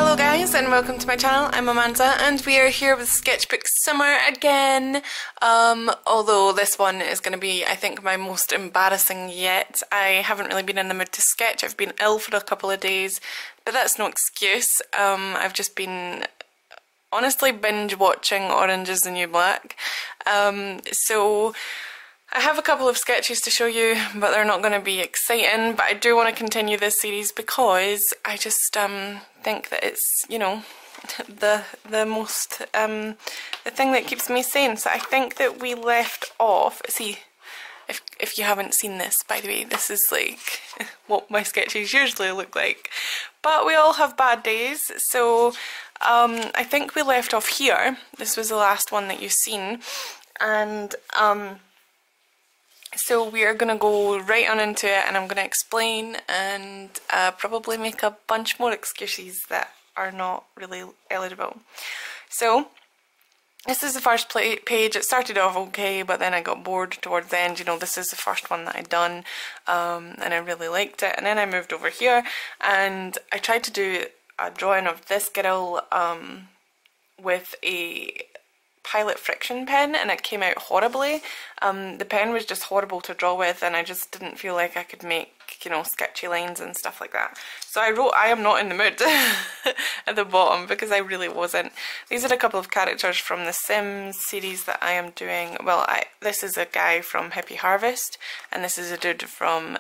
Hello guys and welcome to my channel. I'm Amanda and we are here with Sketchbook Summer again. Although this one is going to be, I think, my most embarrassing yet. I haven't really been in the mood to sketch. I've been ill for a couple of days, but that's no excuse. I've just been honestly binge watching Orange is the New Black. So I have a couple of sketches to show you, but they're not going to be exciting. But I do want to continue this series because I just think that it's, you know, the most the thing that keeps me sane. So I think that we left off. See, if you haven't seen this, by the way, this is like what my sketches usually look like. But we all have bad days, so I think we left off here. This was the last one that you've seen, and so we are going to go right on into it, and I'm going to explain and probably make a bunch more excuses that are not really eligible. So this is the first page. It started off okay, but then I got bored towards the end. You know, this is the first one that I'd done, and I really liked it. And then I moved over here and I tried to do a drawing of this girl with a Pilot friction pen, and it came out horribly. The pen was just horrible to draw with, and I just didn't feel like I could make, you know, sketchy lines and stuff like that. So I wrote I am not in the mood at the bottom because I really wasn't. These are a couple of characters from the Sims series that I am doing. Well, this is a guy from Hippie Harvest, and this is a dude from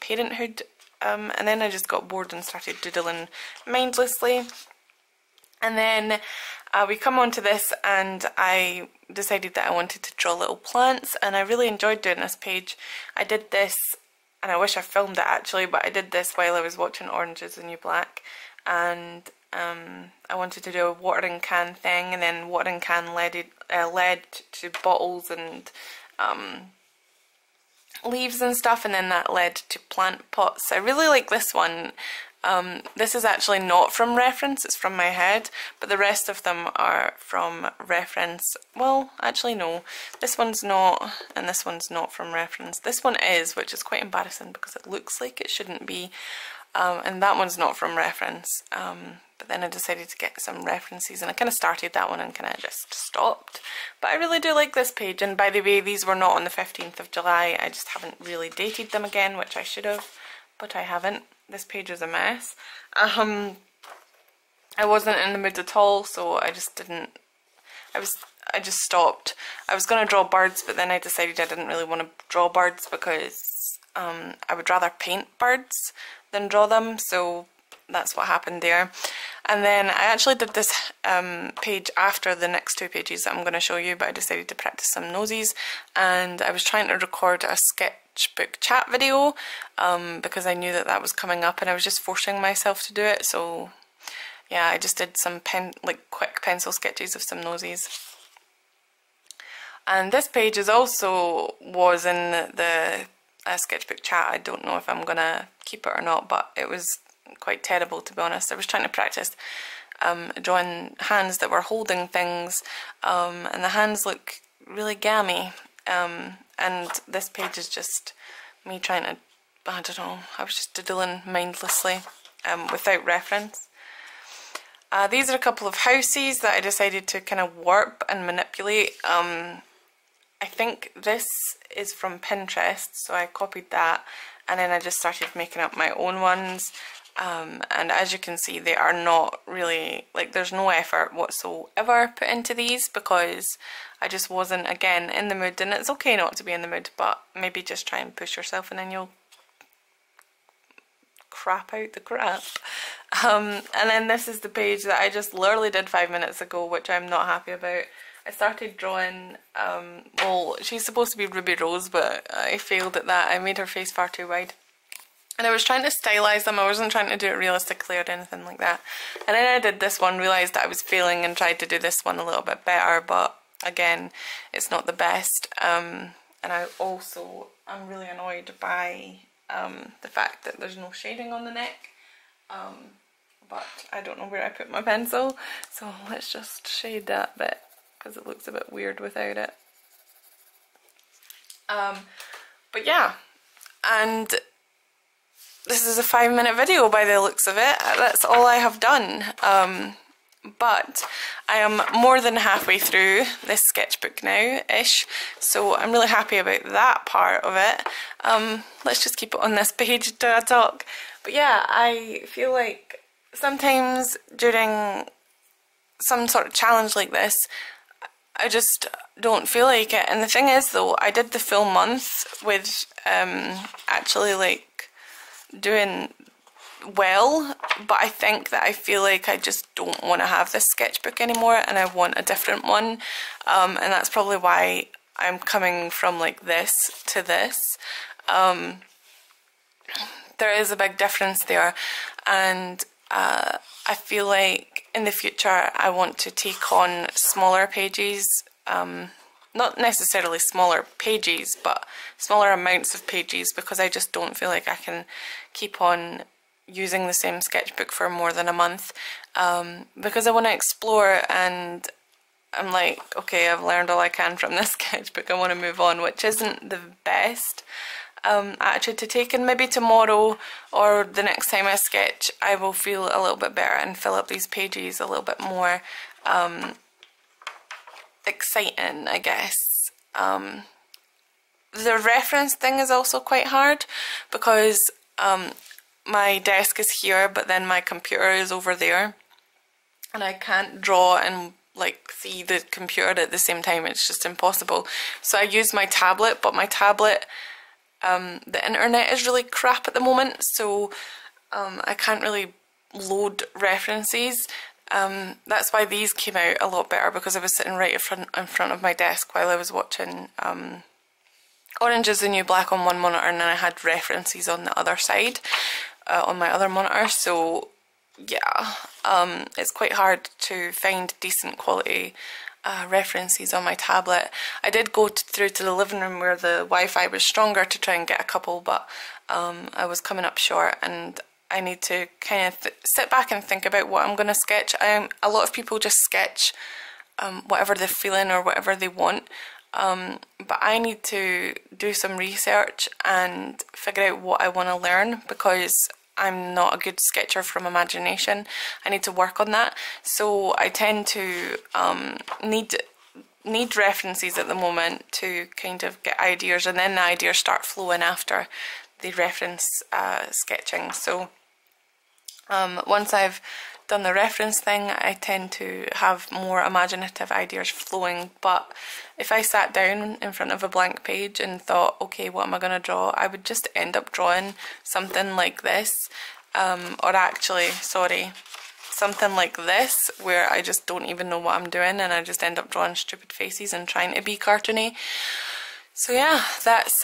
Parenthood. And then I just got bored and started doodling mindlessly. And then we come on to this, and I decided that I wanted to draw little plants, and I really enjoyed doing this page. I did this, and I wish I filmed it actually, but I did this while I was watching Orange is the New Black, and I wanted to do a watering can thing, and then watering can led to bottles and leaves and stuff, and then that led to plant pots. I really like this one. This is actually not from reference, it's from my head, but the rest of them are from reference. Well, actually no, this one's not, and this one's not from reference. This one is, which is quite embarrassing because it looks like it shouldn't be, and that one's not from reference. But then I decided to get some references, and I kind of started that one and kind of just stopped. But I really do like this page, and by the way, these were not on the 15th of July, I just haven't really dated them again, which I should have, but I haven't. This page is a mess. I wasn't in the mood at all, so I just didn't, I just stopped. I was going to draw birds, but then I decided I didn't really want to draw birds because I would rather paint birds than draw them, so that's what happened there. And then I actually did this page after the next two pages that I'm going to show you, but I decided to practice some noses, and I was trying to record a Sketchbook chat video because I knew that that was coming up, and I was just forcing myself to do it. So yeah, I just did some quick pencil sketches of some noses. And this page is also was in the Sketchbook chat. I don't know if I'm gonna keep it or not, but it was quite terrible, to be honest. I was trying to practice drawing hands that were holding things, and the hands look really gammy, and this page is just me trying to, I don't know, I was just doodling mindlessly without reference. These are a couple of houses that I decided to kind of warp and manipulate. I think this is from Pinterest, so I copied that, and then I just started making up my own ones. And as you can see, they are not really, like, there's no effort whatsoever put into these because I just wasn't, again, in the mood. And it's okay not to be in the mood, but maybe just try and push yourself and then you'll crap out the crap. And then this is the page that I just literally did 5 minutes ago, which I'm not happy about. I started drawing, well, she's supposed to be Ruby Rose, but I failed at that. I made her face far too wide. And I was trying to stylize them, I wasn't trying to do it realistically or anything like that. And then I did this one, realised that I was failing, and tried to do this one a little bit better, but again, it's not the best. And I also am really annoyed by the fact that there's no shading on the neck. But I don't know where I put my pencil, so let's just shade that bit, because it looks a bit weird without it. But yeah, and this is a 5-minute video by the looks of it. That's all I have done. But I am more than halfway through this sketchbook now-ish, so I'm really happy about that part of it. Let's just keep it on this page to I talk. But yeah, I feel like sometimes during some sort of challenge like this, I just don't feel like it. And the thing is though, I did the full month with actually like doing well, but I think that I feel like I just don't want to have this sketchbook anymore and I want a different one, and that's probably why I'm coming from like this to this. There is a big difference there, and I feel like in the future I want to take on smaller pages, not necessarily smaller pages but smaller amounts of pages, because I just don't feel like I can keep on using the same sketchbook for more than a month, because I want to explore, and I'm like, okay, I've learned all I can from this sketchbook, I want to move on, which isn't the best attitude to take. And maybe tomorrow or the next time I sketch I will feel a little bit better and fill up these pages a little bit more exciting, I guess. The reference thing is also quite hard because my desk is here but then my computer is over there and I can't draw and like see the computer at the same time. It's just impossible. So I use my tablet, but my tablet, the internet is really crap at the moment, so I can't really load references. That's why these came out a lot better, because I was sitting right in front of my desk while I was watching Orange is the New Black on one monitor, and then I had references on the other side on my other monitor. So yeah, it's quite hard to find decent quality references on my tablet. I did go through to the living room where the Wi-Fi was stronger to try and get a couple, but I was coming up short, and I need to kind of sit back and think about what I'm going to sketch. A lot of people just sketch whatever they're feeling or whatever they want, but I need to do some research and figure out what I want to learn, because I'm not a good sketcher from imagination. I need to work on that. So I tend to need references at the moment to kind of get ideas, and then the ideas start flowing after the reference sketching. So once I've done the reference thing, I tend to have more imaginative ideas flowing. But if I sat down in front of a blank page and thought, okay, what am I going to draw, I would just end up drawing something like this, or actually, sorry, something like this, where I just don't even know what I'm doing and I just end up drawing stupid faces and trying to be cartoony. So yeah, that's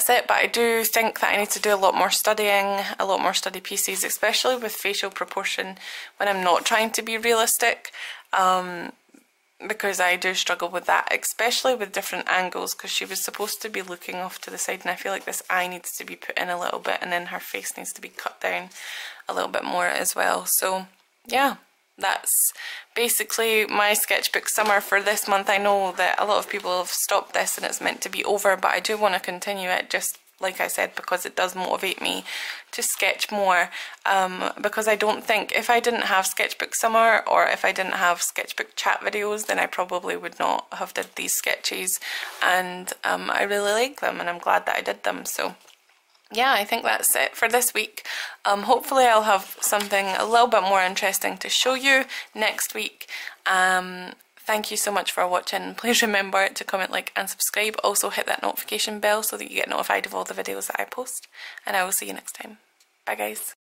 it. But I do think that I need to do a lot more studying, a lot more study pieces, especially with facial proportion when I'm not trying to be realistic, because I do struggle with that, especially with different angles, because she was supposed to be looking off to the side, and I feel like this eye needs to be put in a little bit, and then her face needs to be cut down a little bit more as well. So yeah, that's basically my sketchbook summer for this month. I know that a lot of people have stopped this and it's meant to be over, but I do want to continue it, just like I said, because it does motivate me to sketch more, because I don't think, if I didn't have sketchbook summer or if I didn't have sketchbook chat videos, then I probably would not have did these sketches, and I really like them and I'm glad that I did them. So yeah, I think that's it for this week. Hopefully I'll have something a little bit more interesting to show you next week. Thank you so much for watching. Please remember to comment, like and subscribe. Also hit that notification bell so that you get notified of all the videos that I post. And I will see you next time. Bye guys.